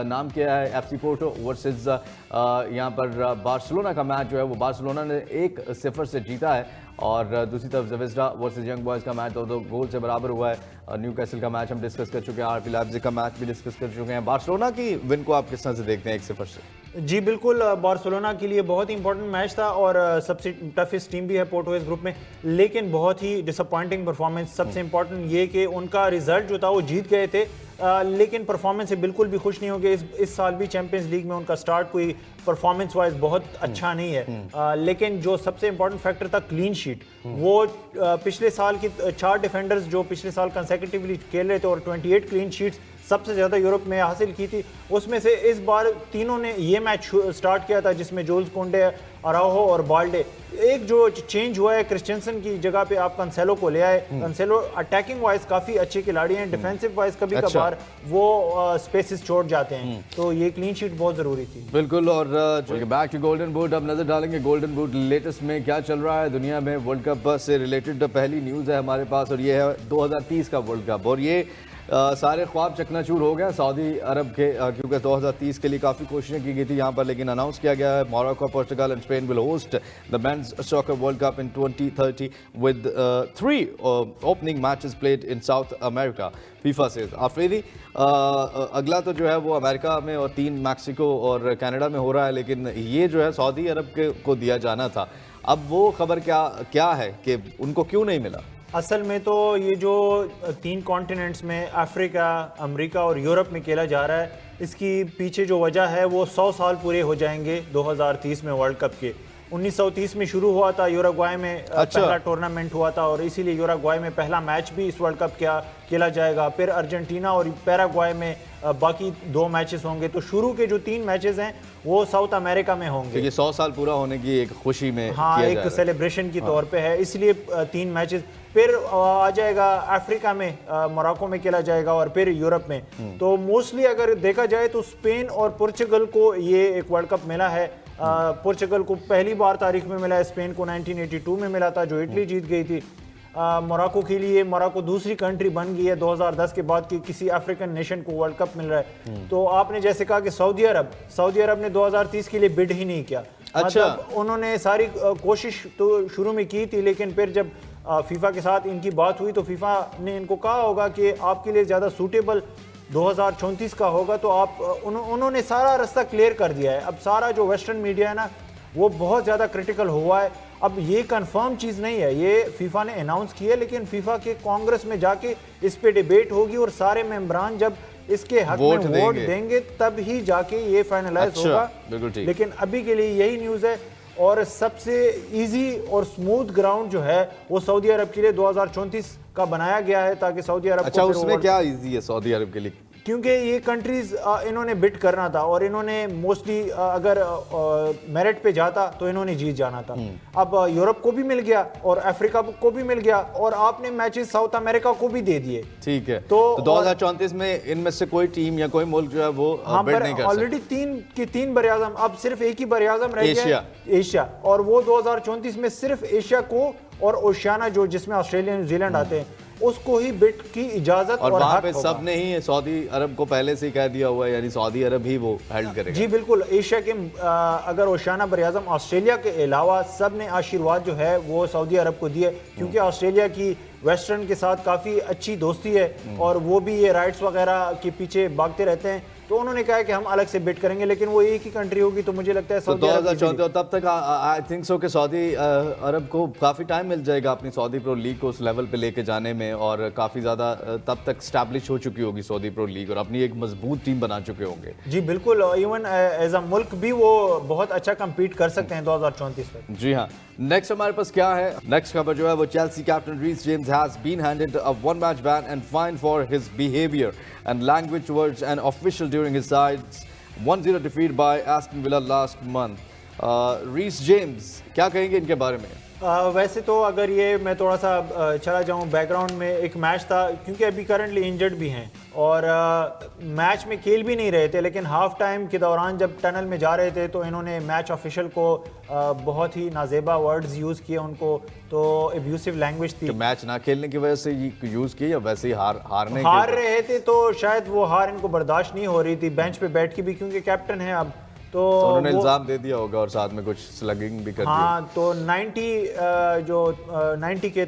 नाम किया है। FC पोर्टो वर्सेस यहाँ पर बार्सिलोना का मैच जो है वो बार्सिलोना ने 1-0 से जीता है और दूसरी तरफ ज़वेज़दा वर्सेस यंग बॉयज़ का मैच 2-2 गोल से बराबर हुआ है। न्यूकासल का मैच हम डिस्कस कर चुके हैं, RB लाइप्ज़िग का मैच भी डिस्कस कर चुके हैं। बार्सिलोना की विन को आप किस तरह से देखते हैं 1-0 से? जी बिल्कुल, बार्सिलोना के लिए बहुत ही इंपॉर्टेंट मैच था और सबसे टफेस्ट टीम भी है पोर्टो इस ग्रुप में, लेकिन बहुत ही डिसअपॉइंटिंग परफॉर्मेंस। सबसे इंपॉर्टेंट ये कि उनका रिजल्ट जो था वो जीत गए थे लेकिन परफॉर्मेंस से बिल्कुल भी खुश नहीं हो गए। इस साल भी चैंपियंस लीग में उनका स्टार्ट कोई परफॉर्मेंस वाइज बहुत अच्छा नहीं है लेकिन जो सबसे इंपॉर्टेंट फैक्टर था क्लीन शीट, वो पिछले साल की 4 डिफेंडर्स जो पिछले साल कंसेक्यूटिवली खेल रहे थे और 28 क्लीन शीट्स सबसे ज़्यादा यूरोप में हासिल की थी, उसमें से इस बार तीनों ने ये मैच स्टार्ट किया था जिसमें जोल्स कुंडे, अराहो और बाल्डे। एक जो चेंज हुआ है क्रिस्टियंसन की जगह पे आप कंसेलो को ले आए। कंसेलो अटैकिंग वाइज काफ़ी अच्छे खिलाड़ी हैं, डिफेंसिव वाइज कभी कभार वो स्पेसेस छोड़ जाते हैं, तो ये क्लीन शीट बहुत ज़रूरी थी। बिल्कुल। और बैक टू गोल्डन बूट अब नज़र डालेंगे गोल्डन बूट लेटेस्ट में क्या चल रहा है दुनिया में। वर्ल्ड कप से रिलेटेड पहली न्यूज़ है हमारे पास और ये है 2030 का वर्ल्ड कप और ये सारे ख्वाब चकनाचूर हो गए सऊदी अरब के क्योंकि 2030 के लिए काफ़ी कोशिशें की गई थी यहाँ पर, लेकिन अनाउंस किया गया है Morocco, Portugal and Spain will host the men's soccer World Cup in 2030 with 3 opening matches played in South America, FIFA से। आफरीदी, अगला तो जो है वो अमेरिका में और 3 मैक्सिको और कनाडा में हो रहा है, लेकिन ये जो है सऊदी अरब को दिया जाना था। अब वो खबर क्या क्या है कि उनको क्यों नहीं मिला? असल में तो ये जो 3 कॉन्टिनेंट्स में अफ्रीका, अमेरिका और यूरोप में खेला जा रहा है, इसकी पीछे जो वजह है वो 100 साल पूरे हो जाएंगे 2030 में वर्ल्ड कप के। 1930 में शुरू हुआ था, यूरुग्वाई में पहला टूर्नामेंट हुआ था और इसीलिए यूरुग्वाई में पहला मैच भी इस वर्ल्ड कप खेला जाएगा। फिर अर्जेंटीना और पैराग्वाई में बाकी 2 मैचेस होंगे। तो शुरू के जो 3 मैचेस हैं वो साउथ अमेरिका में होंगे। तो ये 100 साल पूरा होने की एक खुशी में हाँ, एक सेलिब्रेशन की तौर पे है, इसलिए 3 मैचेस। फिर आ जाएगा अफ्रीका में, मोरक्को में खेला जाएगा और फिर यूरोप में। तो मोस्टली अगर देखा जाए तो स्पेन और पुर्तगाल को ये एक वर्ल्ड कप मिला है। पुर्तगाल को पहली बार तारीख में मिला है, स्पेन को 1982 में मिला था जो इटली जीत गई थी। मोरक्को के लिए, मोरक्को दूसरी कंट्री बन गई है 2010 के बाद कि किसी अफ्रीकन नेशन को वर्ल्ड कप मिल रहा है। तो आपने जैसे कहा कि सऊदी अरब ने 2030 के लिए बिड ही नहीं किया। अच्छा। मतलब उन्होंने सारी कोशिश तो शुरू में की थी, लेकिन फिर जब फीफा के साथ इनकी बात हुई तो फीफा ने इनको कहा होगा कि आपके लिए ज़्यादा सूटेबल 2034 का होगा। तो आप उन्होंने सारा रास्ता क्लियर कर दिया है। अब सारा जो वेस्टर्न मीडिया है ना वो बहुत ज़्यादा क्रिटिकल हुआ है। अब ये कंफर्म चीज़ नहीं है, ये फीफा ने अनाउंस किया, लेकिन फीफा के कांग्रेस में जाके इस पे डिबेट होगी और सारे मेंबरान जब इसके हक में वोट देंगे तब ही जाके ये फाइनलाइज होगा। लेकिन अभी के लिए यही न्यूज़ है। और सबसे इजी और स्मूथ ग्राउंड जो है वो सऊदी अरब के लिए 2034 का बनाया गया है ताकि सऊदी अरब अच्छा, उसमें क्या इजी है सऊदी अरब के लिए? क्योंकि ये कंट्रीज इन्होंने बिट करना था और इन्होंने मोस्टली अगर मेरिट पे जाता तो इन्होंने जीत जाना था। अब यूरोप को भी मिल गया और अफ्रीका को भी मिल गया और आपने मैचेस साउथ अमेरिका को भी दे दिए। ठीक है, तो 2034 में इनमें से कोई टीम या कोई मुल्क जो है वो बिट नहीं कर सकता। ऑलरेडी 3 बरआज़म, अब सिर्फ एक ही बरआज़म रह गया, एशिया। और वो 2034 में सिर्फ एशिया को और ओशियाना जो जिसमें ऑस्ट्रेलिया, न्यूजीलैंड आते हैं, उसको ही बिट की इजाजत और वहां पे सब ने ही सऊदी अरब को पहले से ही कह दिया हुआ है, यानी सऊदी अरब ही वो हेल्ड करेगा। जी बिल्कुल। एशिया के अगर ओशियाना बरआज़म ऑस्ट्रेलिया के अलावा सब ने आशीर्वाद जो है वो सऊदी अरब को दिए, क्योंकि ऑस्ट्रेलिया की वेस्टर्न के साथ काफ़ी अच्छी दोस्ती है और वो भी ये राइट्स वगैरह के पीछे भागते रहते हैं। तो उन्होंने कहा कि हम अलग से बिट करेंगे, लेकिन वो एक ही कंट्री होगी। तो मुझे लगता है सऊदी अरब 2014 तब तक आई थिंक सो कि सऊदी अरब को काफ़ी टाइम मिल जाएगा अपनी सऊदी प्रो लीग को उस लेवल पे लेके जाने में, और काफ़ी ज़्यादा तब तक स्टैब्लिश हो चुकी होगी सऊदी प्रो लीग और अपनी एक मजबूत टीम बना चुके होंगे। जी बिल्कुल। इवन एज अ मुल्क भी वो बहुत अच्छा कम्पीट कर सकते हैं 2034 तक। जी हाँ। नेक्स्ट हमारे पास क्या है? नेक्स्ट खबर जो है वो Chelsea captain Reece James has been handed a 1 match ban and fine for his behaviour and language towards an official during his side's 1-0 defeat by Aston Villa last month. Reece James, क्या कहेंगे इनके बारे में? वैसे तो अगर ये मैं थोड़ा सा चला जाऊं बैकग्राउंड में, एक मैच था, क्योंकि अभी करंटली इंजर्ड भी हैं और मैच में खेल भी नहीं रहे थे, लेकिन हाफ टाइम के दौरान जब टनल में जा रहे थे तो इन्होंने मैच ऑफिशियल को बहुत ही नाजेबा वर्ड्स यूज़ किए, उनको तो एब्यूसिव लैंग्वेज थी। तो मैच ना खेलने की वजह से यूज़ किए या वैसे ही हार रहे थे तो शायद वो हार इनको बर्दाश्त नहीं हो रही थी बेंच पे बैठ के भी, क्योंकि कैप्टन है अब तो उन्होंने इल्जाम दे दिया होगा और साथ में कुछ स्लगिंग भी कर दी। हाँ, तो 90 के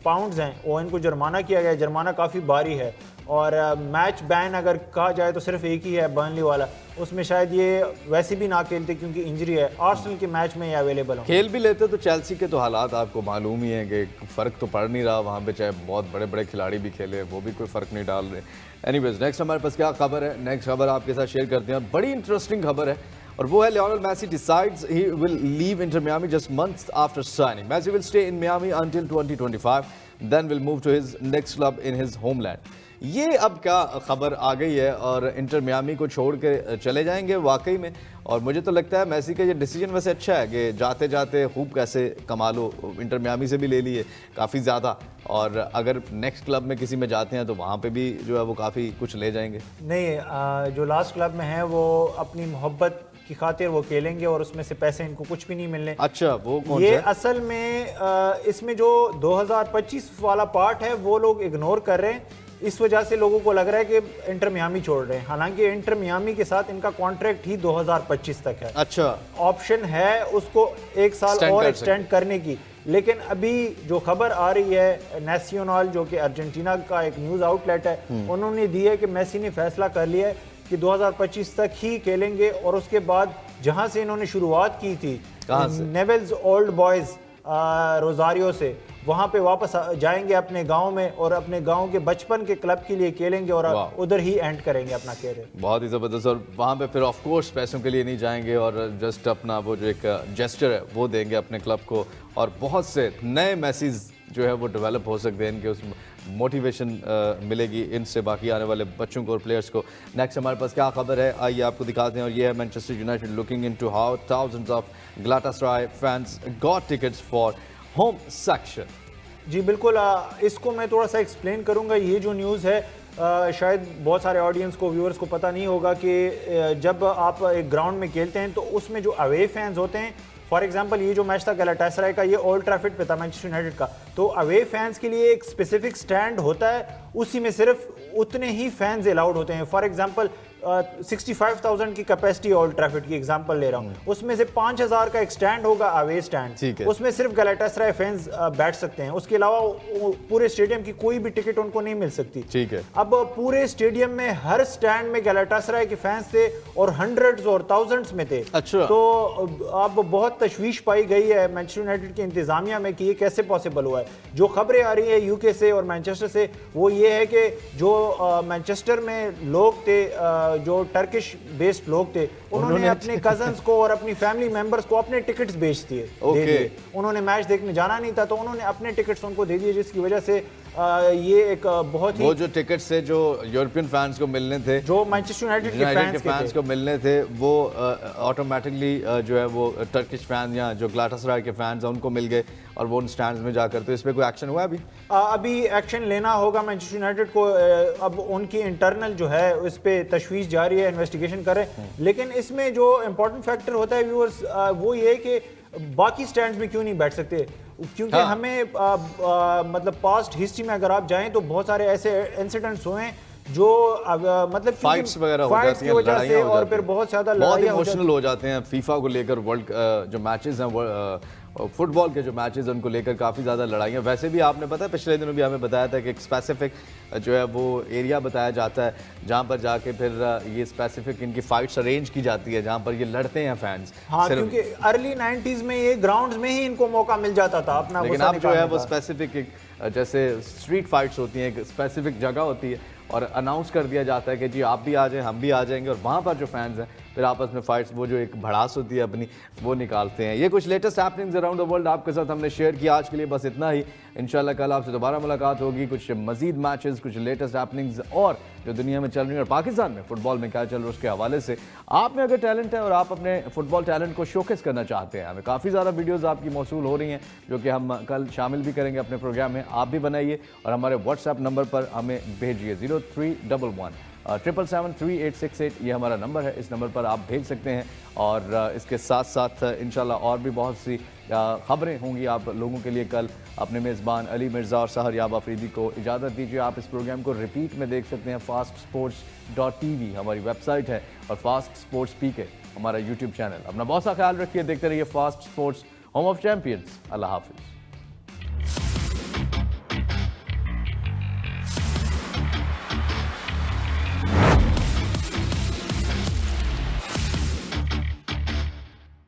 पाउंड्स हैं वो इनको जुर्माना किया गया। जुर्माना काफ़ी भारी है और मैच बैन अगर कहा जाए तो सिर्फ एक ही है, बर्नली वाला, उसमें शायद ये वैसे भी ना खेलते क्योंकि इंजरी है। आर्सेनल के मैच में ये अवेलेबल हो। खेल भी लेते तो चेल्सी के तो हालात आपको मालूम ही है कि फ़र्क तो पड़ नहीं रहा वहाँ पे, चाहे बहुत बड़े बड़े खिलाड़ी भी खेले वो भी कोई फ़र्क नहीं डाल रहे। एनीवेज, नेक्स्ट हमारे पास क्या खबर है? नेक्स्ट खबर आपके साथ शेयर करते हैं, बड़ी इंटरेस्टिंग खबर है और वो है Lionel Messi decides he will leave Inter Miami just months after signing. Messi will stay in Miami until 2025, then will move to his next club in his homeland. ये अब क्या खबर आ गई है और इंटर मियामी को छोड़ के चले जाएंगे वाकई में। और मुझे तो लगता है मेसी का ये डिसीजन वैसे अच्छा है कि जाते जाते खूब कैसे कमा लो, इंटर मियामी से भी ले लिए काफ़ी ज़्यादा, और अगर नेक्स्ट क्लब में किसी में जाते हैं तो वहाँ पे भी जो है वो काफ़ी कुछ ले जाएंगे। नहीं, जो लास्ट क्लब में है वो अपनी मोहब्बत की खातिर वो खेलेंगे और उसमें से पैसे इनको कुछ भी नहीं मिलने। अच्छा, वो कौन ये असल में इसमें जो 2025 वाला पार्ट है वो लोग इग्नोर कर रहे हैं, इस वजह से लोगों को लग रहा है कि इंटर मियामी छोड़ रहे हैं। हालांकि इंटर मियामी के साथ इनका कॉन्ट्रैक्ट ही 2025 तक है। अच्छा, ऑप्शन है उसको 1 साल और एक्सटेंड करने की। लेकिन अभी जो खबर आ रही है नेशनल, जो कि अर्जेंटीना का एक न्यूज़ आउटलेट है, उन्होंने दी है कि मेसी ने फैसला कर लिया है कि 2025 तक ही खेलेंगे और उसके बाद जहां से इन्होंने शुरुआत की थी, कहाँ से? नेवल्स ओल्ड बॉयज रोजारियो से, वहां पे वापस जाएंगे अपने गांव में और अपने गांव के बचपन के क्लब के लिए खेलेंगे और उधर ही एंड करेंगे अपना कैरियर। बहुत ही ज़बरदस्त। और वहाँ पे फिर ऑफ कोर्स पैसों के लिए नहीं जाएंगे और जस्ट अपना वो जो एक जेस्चर है वो देंगे अपने क्लब को, और बहुत से नए मैसेज जो है वो डेवलप हो सकते हैं, इनके उस मोटिवेशन मिलेगी इनसे बाकी आने वाले बच्चों को और प्लेयर्स को। नेक्स्ट हमारे पास क्या खबर है आइए आपको दिखाते हैं, और ये है Manchester United looking into how thousands of Galatasaray fans got tickets for home section. जी बिल्कुल, इसको मैं थोड़ा सा एक्सप्लेन करूंगा। ये जो न्यूज़ है शायद बहुत सारे ऑडियंस को, व्यूअर्स को पता नहीं होगा कि जब आप एक ग्राउंड में खेलते हैं तो उसमें जो अवे फैंस होते हैं, फॉर एग्जांपल ये जो मैच था गैलाटासराय का, ये ओल्ड ट्रैफर्ड पे था मैनचेस्टर यूनाइटेड का, तो अवे फैंस के लिए एक स्पेसिफिक स्टैंड होता है, उसी में सिर्फ उतने ही फैंस अलाउड होते हैं। फॉर एग्जांपल 65,000 की कैपेसिटी ओल्ड ट्रैफर्ड की एग्जांपल ले रहा हूँ, उसमें से 5,000 का एक स्टैंड होगा अवे स्टैंड, उसमें सिर्फ गैलाटासराय फैंस बैठ सकते हैं, उसके अलावा पूरे स्टेडियम की कोई भी टिकट उनको नहीं मिल सकती। ठीक है। अब पूरे स्टेडियम में हर स्टैंड में गैलाटासराय के फैंस थे और हंड्रेड्स और थाउजेंड्स में थे। अच्छा। तो अब बहुत तशवीश पाई गई है मैनचेस्टर यूनाइटेड की इंतजामिया में कि ये कैसे पॉसिबल हुआ है। जो खबरें आ रही है यूके से और मैनचेस्टर से वो ये है कि जो मैनचेस्टर में लोग थे, जो टर्किश बेस्ड लोग थे, उन्होंने अपने कजन्स को और अपनी फैमिली मेंबर्स को अपने टिकट्स बेच दिए। उन्होंने मैच देखने जाना नहीं था तो उन्होंने अपने टिकट्स उनको दे दिए, जिसकी वजह से ये एक बहुत ही, वो जो टिकट्स थे जो यूरोपियन फैंस को मिलने थे, जो मैनचेस्टर यूनाइटेड के फैंस को मिलने थे, वो ऑटोमेटिकली जो है वो टर्किश फैन या जो ग्लाटासराय के फैंस हैं उनको मिल गए और वो उन स्टैंड्स में जाकर। तो इस पे कोई एक्शन हुआ अभी एक्शन लेना होगा मैनचेस्टर यूनाइटेड को। अब उनकी इंटरनल जो है उस पे तशवीश जारी है, इन्वेस्टिगेशन कर रहे हैं। लेकिन इसमें जो इंपॉर्टेंट फैक्टर होता है व्यूअर्स, वो ये है कि बाकी स्टैंड्स में क्यों नहीं बैठ सकते, क्योंकि हमें मतलब पास्ट हिस्ट्री में अगर आप जाएं तो बहुत सारे ऐसे इंसिडेंट्स हुए हैं जो मतलब फाइट्स वगैरह हो जाती हैं, लड़ाइयां और फिर बहुत ज़्यादा लड़ाइयां इमोशनल हो जाते हैं। फीफा को लेकर वर्ल्ड जो मैचेस हैं, फुटबॉल के जो मैचेस हैं उनको लेकर काफ़ी ज़्यादा लड़ाइयाँ। वैसे भी आपने पता है पिछले दिनों भी हमें बताया था कि एक स्पेसिफिक जो है वो एरिया बताया जाता है जहाँ पर जाके फिर ये स्पेसिफिक इनकी फाइट्स अरेंज की जाती है जहाँ पर ये लड़ते हैं फैंस। हाँ, क्योंकि अर्ली 90s में ये ग्राउंड्स में ही इनको मौका मिल जाता था अपना, लेकिन अब जो है वो स्पेसिफिक जैसे स्ट्रीट फाइट्स होती हैं, एक स्पेसिफिक जगह होती है और अनाउंस कर दिया जाता है कि जी आप भी आ जाएं, हम भी आ जाएंगे, और वहाँ पर जो फैंस हैं फिर आपस में फाइट्स, वो जो एक भड़ास होती है अपनी, वो निकालते हैं। ये कुछ latest happenings around the world आपके साथ हमने शेयर किया। आज के लिए बस इतना ही। इंशाल्लाह कल आपसे दोबारा मुलाकात होगी, कुछ मजीद मैचेस, कुछ लेटेस्ट हैपनिंग्स और जो दुनिया में चल रही है और पाकिस्तान में फुटबॉल में क्या चल रहा है उसके हवाले से। आप में अगर टैलेंट है और आप अपने फुटबॉल टैलेंट को शोकेस करना चाहते हैं, हमें काफ़ी ज़्यादा वीडियोज़ आपकी मौसूल हो रही हैं जो कि हम कल शामिल भी करेंगे अपने प्रोग्राम में। आप भी बनाइए और हमारे व्हाट्सएप नंबर पर हमें भेजिए 0311 7773868, ये हमारा नंबर है। इस नंबर पर आप भेज सकते हैं और इसके साथ साथ इंशाल्लाह और भी बहुत सी खबरें होंगी आप लोगों के लिए। कल अपने मेज़बान अली मिर्ज़ा और सहर याब अफरीदी को इजाज़त दीजिए। आप इस प्रोग्राम को रिपीट में देख सकते हैं। fastsports.tv हमारी वेबसाइट है और फास्ट स्पोर्ट्स पीके हमारा यूट्यूब चैनल। अपना बहुत सा ख्याल रखिए, देखते रहिए fast sports, home of champions. अल्लाह हाफिज़।